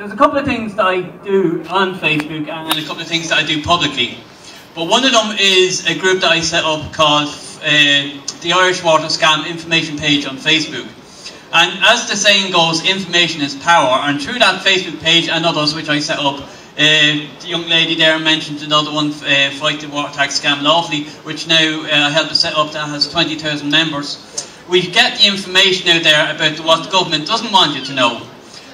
There's a couple of things that I do on Facebook and a couple of things that I do publicly. But one of them is a group that I set up called the Irish Water Scam Information Page on Facebook. And as the saying goes, information is power. And through that Facebook page and others which I set up, the young lady there mentioned another one, Fight the Water Tax Scam Lawfully, which now I helped to set up, that has 20,000 members. We get the information out there about what the government doesn't want you to know.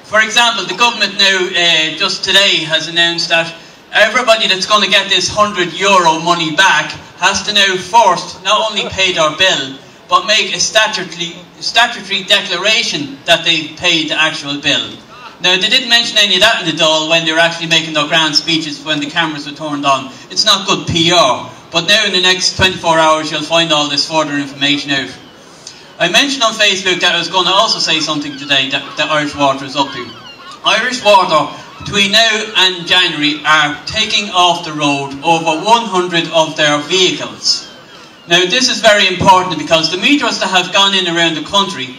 For example, the government now, just today, has announced that everybody that's going to get this €100 money back has to now first not only pay their bill, but make a statutory declaration that they paid the actual bill. Now, they didn't mention any of that in the Dáil when they were actually making their grand speeches when the cameras were turned on. It's not good PR. But now in the next 24 hours you'll find all this further information out. I mentioned on Facebook that I was going to also say something today that Irish Water is up to. Irish Water, between now and January, are taking off the road over 100 of their vehicles. Now this is very important because the meters that have gone in around the country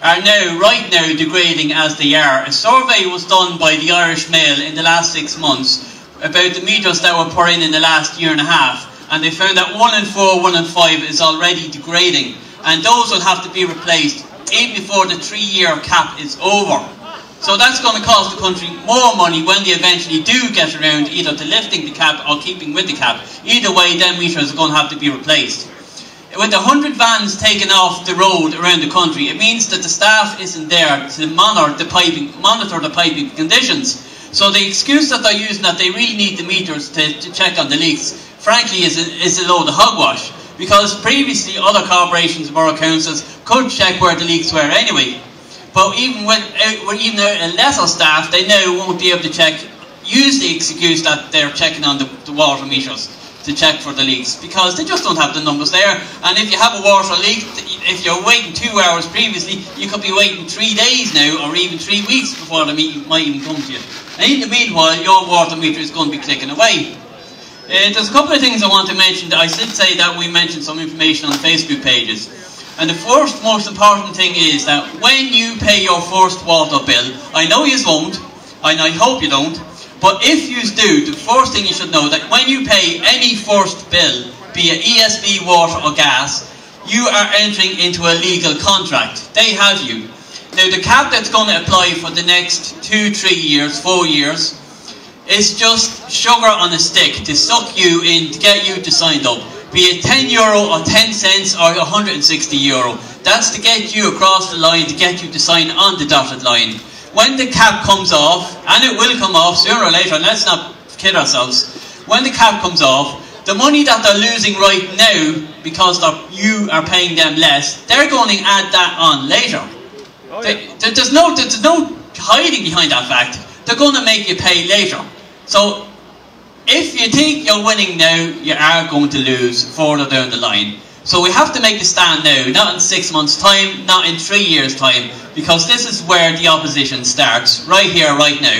are now, right now, degrading as they are. A survey was done by the Irish Mail in the last 6 months about the meters that were put in the last year and a half, and they found that 1 in 4, 1 in 5 is already degrading, and those will have to be replaced even before the 3-year cap is over. So that's going to cost the country more money when they eventually do get around either to lifting the cap or keeping with the cap. Either way, them meters are going to have to be replaced. With the 100 vans taken off the road around the country, it means that the staff isn't there to monitor the piping conditions. So the excuse that they're using that they really need the meters to check on the leaks, frankly, is a load of hogwash. Because previously other corporations and borough councils could check where the leaks were anyway. But even with a lesser staff, they now won't be able to check, use the excuse that they're checking on the water meters to check for the leaks, because they just don't have the numbers there. And if you have a water leak, if you're waiting 2 hours previously, you could be waiting 3 days now, or even 3 weeks before the meeting might even come to you. And in the meanwhile, your water meter is going to be clicking away. There's a couple of things I want to mention. I did say that we mentioned some information on Facebook pages. And the first most important thing is that when you pay your first water bill, I know you won't, and I hope you don't, but if you do, the first thing you should know that when you pay any first bill, be it ESB, water or gas, you are entering into a legal contract. They have you. Now the cap that's going to apply for the next 2, 3 years, 4 years, is just sugar on a stick to suck you in, to get you to sign up. Be it €10 or 10 cents or €160. That's to get you across the line, to get you to sign on the dotted line. When the cap comes off, and it will come off sooner or later, and let's not kid ourselves, when the cap comes off, the money that they're losing right now, because you are paying them less, they're going to add that on later. Oh, yeah. There's no hiding behind that fact. They're going to make you pay later. So, if you think you're winning now, you are going to lose further down the line. So we have to make the stand now, not in 6 months' time, not in 3 years' time, because this is where the opposition starts, right here, right now.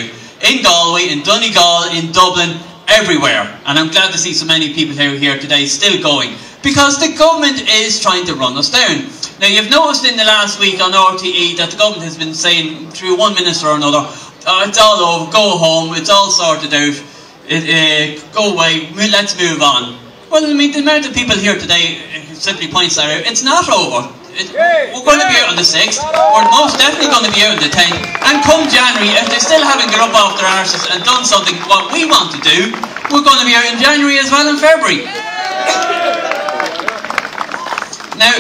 In Galway, in Donegal, in Dublin, everywhere. And I'm glad to see so many people here today still going, because the government is trying to run us down. Now, you've noticed in the last week on RTE that the government has been saying, through one minister or another, it's all over, go home, it's all sorted out, go away, let's move on. Well, I mean, the amount of people here today simply points that out. It's not over. We're going to be out on the 6th, we're most definitely going to be out on the 10th, and come January, if they still haven't got up off their arses and done something what we want to do, we're going to be out in January as well in February. Now,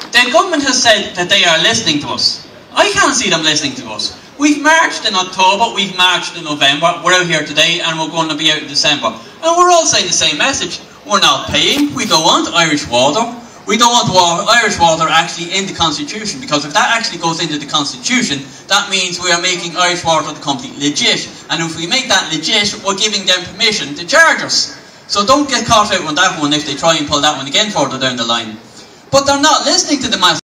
the government has said that they are listening to us. I can't see them listening to us. We've marched in October, we've marched in November, we're out here today, and we're going to be out in December. And we're all saying the same message. We're not paying, we don't want Irish water. We don't want Irish water actually in the Constitution, because if that actually goes into the Constitution, that means we are making Irish water the company legit. And if we make that legit, we're giving them permission to charge us. So don't get caught out on that one if they try and pull that one again further down the line. But they're not listening to the mass.